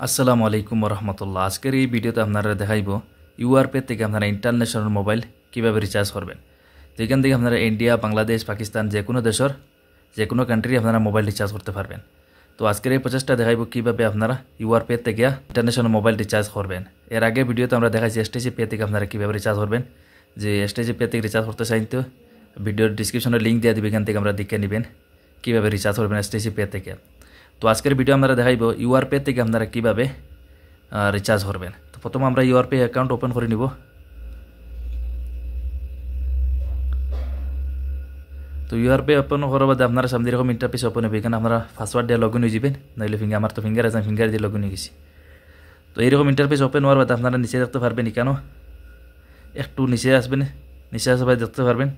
আসসালামু আলাইকুম রহমতুল্লাহ। আজকের এই ভিডিওতে আপনারা দেখাইব ইউআরপে থেকে আপনারা ইন্টারন্যাশনাল মোবাইল কীভাবে রিচার্জ করবেন। তো এখান থেকে আপনারা ইন্ডিয়া, বাংলাদেশ, পাকিস্তান যে কোনো দেশের যে কোনো কান্ট্রি আপনারা মোবাইল রিচার্জ করতে পারবেন। তো আজকের এই প্রচেষ্টা দেখাইব কীভাবে আপনারা ইউআরপে থেকে ইন্টারন্যাশনাল মোবাইল রিচার্জ করবেন। এর আগে ভিডিওতে আমরা দেখাইছি এসটিসি পে থেকে আপনারা কীভাবে রিচার্জ করবেন। যে এসটিসি পে থেকে রিচার্জ করতে চাইন তো ভিডিওর ডিসক্রিপশনে লিঙ্ক দিয়ে দিবে, এখান থেকে আমরা দেখে নেবেন কীভাবে রিচার্জ করবেন এসটিসি পে থেকে। তো আজকের ভিডিও আমরা দেখাইব ইউআরপে থেকে আপনারা কীভাবে রিচার্জ করবেন। তো প্রথমে আমরা ইউআরপে অ্যাকাউন্ট ওপেন করে নিব। তো ইউআরপে ওপেন করার বাদে আপনারা সামনে এরকম ইন্টারফেস ওপেন হবে। এখানে আপনারা পাসওয়ার্ড দিয়ে লগ ইন হয়ে যাবেন, নাহলে আমার তো ফিঙ্গার আছে, ফিঙ্গার দিয়ে লগ ইন হয়ে গেছি। তো এইরকম ইন্টারফেস ওপেন হওয়ার বাদে আপনারা নিচে দেখতে পারবেন, এখানেও একটু নিচে আসবেন, নিচে আসবে দেখতে পারবেন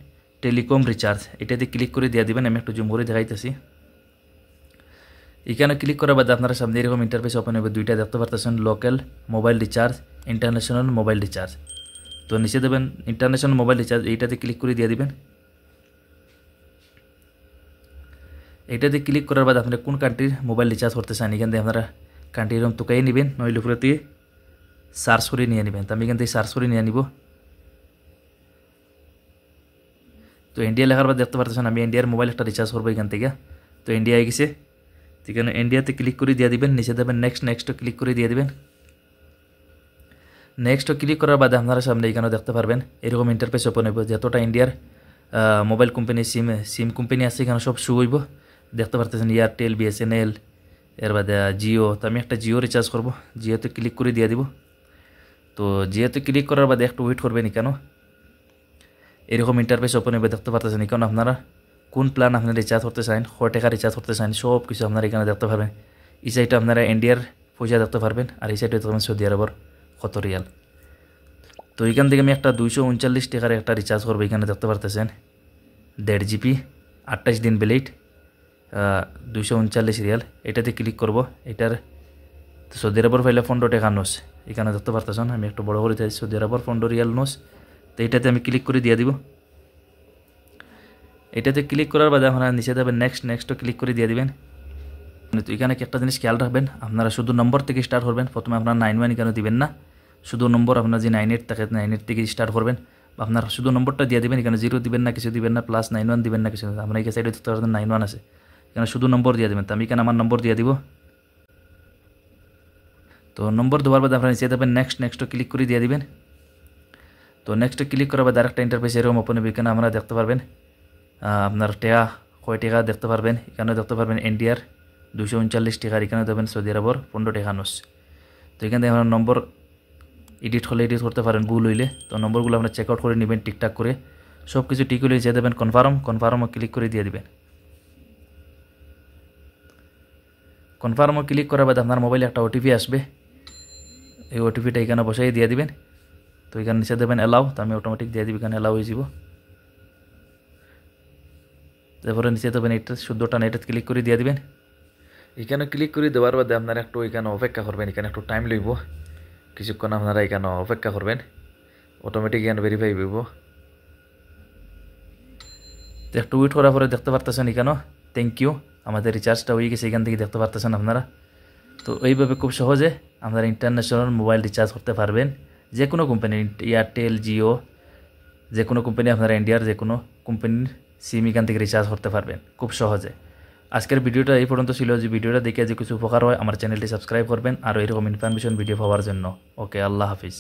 টেলিকম রিচার্জ, এটাতে ক্লিক করে দিয়ে দিবেন। আমি একটু জুম করে দেখাইতেছি। এখানে ক্লিক করার বাদে আপনারা সামনে এরকম ইন্টারফেস ওপেন হবে। দুইটা দেখতে পারতেছেন, local mobile recharge, international mobile recharge. তো নিচে দেবেন ইন্টারন্যাশনাল মোবাইল রিচার্জ, এইটাতে ক্লিক করে দিয়ে দিবেন। এইটাতে ক্লিক করার বাদে আপনারা কোন কান্ট্রির মোবাইল রিচার্জ করতে চান এখান থেকে আপনারা কান্ট্রি এরকম তোকাই নেবেন, নইলে উপরে থেকে সার্চ করে নিয়ে নেবেন। তো আমি এখান থেকে সার্চ করে নিয়ে নিব। তো ইন্ডিয়া লেখার বাদ দেখতে পারতেছেন আমি ইন্ডিয়ার মোবাইল একটা রিচার্জ করবো এখান থেকে। তো ইন্ডিয়া হয়ে গেছে, এখানে ইন্ডিয়াতে ক্লিক করে দিয়ে দিবেন। নিচে দেবেন নেক্সট ক্লিক করে দিয়ে দিবেন। নেক্সট ক্লিক করার বাদে আপনারা সামনে এখানে দেখতে পারবেন এরকম ইন্টারফেস ওপেন হইব। যতটা ইন্ডিয়ার মোবাইল কোম্পানি সিম কোম্পানি আছে এখানে সব শো হইব। দেখতে পারতেছেন এয়ারটেল, বিএসএনএল, এর বাদে জিও। তো আমি একটা জিও রিচার্জ করবো, জিওতে ক্লিক করে দিয়ে দিব। তো জিওতে ক্লিক করার বাদে একটু ওয়েট করবেন। এখানেও এরকম ইন্টারফেস ওপেন হইব। দেখতে পারতেছেন এখানে আপনারা কোন প্ল্যান আপনারা রিচার্জ করতে চান, কয় টাকা রিচার্জ করতে চান, সব কিছু আপনারা এখানে দেখতে পারবেন। এই সাইডে আপনারা ইন্ডিয়ার পয়সা দেখতে পারবেন, আর এই সাইডে দেখতে পাবেন সৌদি আরবের কত রিয়াল। তো এখান থেকে আমি একটা 239 টাকার একটা রিচার্জ করবো। এখানে দেখতে পারতেছেন 1.5 GB 28 দিন বেলেট 239 রিয়াল। এটাতে ক্লিক করব। এটার সৌদি আরবের ফাইলে 15 টাকা নোস এখানে দেখতে পারতেছেন। আমি একটু বড় করে দিয়েছি, সৌদি আরবের 15 রিয়াল নোস। তো এটাতে আমি ক্লিক করে দিয়ে দিব। এটাতে ক্লিক করার বাদে আপনারা নিচে দেবেন নেক্সট ক্লিক করে দিয়ে দিবেন। তো এখানে একটা জিনিস খেয়াল রাখবেন, আপনারা শুধু নম্বর থেকে স্টার্ট করবেন। প্রথমে আপনারা 91 এখানে দিবেন না, শুধু নম্বর আপনার যে 98 থাকে 98 থেকে স্টার্ট করবেন। আপনার শুধু নম্বরটা দিয়ে দিবেন, এখানে 0 দিবেন না, কিছু দিবেন না, +91 দিবেন না, কিছু। আমরা এই সাইডে দেখতে পারবেন 91 আছে, এখানে শুধু নম্বর দিয়ে দেবেন। তো আমি এখানে আমার নম্বর দিয়ে দিব। তো নম্বর দেওয়ার বাদে আপনারা নিচে দেবেন নেক্সট ক্লিক করে দিয়ে দিবেন। তো নেক্সট ক্লিক করার বাদে আরেকটা ইন্টারফেস এরকম ওপেন হবে। এখানে আমরা দেখতে পারবেন আপনার টাকা কয় টাকা দেখতে পারবেন। এখানে দেখতে পারবেন ইন্ডিয়ার 239 টাকার, এখানে দেবেন সৌদি আরবের 15 টাকা নোস। তো এখান থেকে আপনার নম্বর এডিট হলে এডিট করতে পারেন, ভুল হইলে। তো নম্বরগুলো আপনার চেক আউট করে নেবেন ঠিকঠাক করে, সব কিছু ঠিক হলে যে দেবেন কনফার্ম ক্লিক করে দিয়ে দিবেন। কনফার্ম ক্লিক করার বাদে আপনার মোবাইলে একটা ওটিপি আসবে, এই ওটিপিটা এখানে বসাই দিয়ে দিবেন। তো এখানে নিচে দেবেন অ্যালাউ, তো আমি অটোমেটিক দিয়ে দিব, এখানে অ্যালাউ হয়ে যাব। তারপরে নিচে দেবেন এটা শুদ্ধটা নেটে ক্লিক করে দিয়ে দিবেন। এখানে ক্লিক করে দেওয়ার বাদে আপনারা একটু এখানে অপেক্ষা করবেন। এখানে একটু টাইম লইব, কিছুক্ষণ আপনারা এখানে অপেক্ষা করবেন, অটোমেটিক এখানে ভেরিফাই হইব। তো একটু ওয়েট করার পরে দেখতে পারতেছেন এখানেও থ্যাংক ইউ, আমাদের রিচার্জটা হয়ে গেছে। এখান থেকে দেখতে পারতেছেন আপনারা। তো এইভাবে খুব সহজে আপনারা ইন্টারন্যাশনাল মোবাইল রিচার্জ করতে পারবেন। যে কোনো কোম্পানি, এয়ারটেল, জিও, যে কোনো কোম্পানি, আপনারা ইন্ডিয়ার যে কোনো কোম্পানির সিম এখান থেকে রিচার্জ করতে পারবেন খুব সহজে। আজকের ভিডিওটা এই পর্যন্ত ছিল। যে ভিডিওটা দেখে যে কিছু উপকার হয়, আমার চ্যানেলটি সাবস্ক্রাইব করবেন আর এরকম ইনফরমেশন ভিডিও পাওয়ার জন্য। ওকে, আল্লাহ হাফিজ।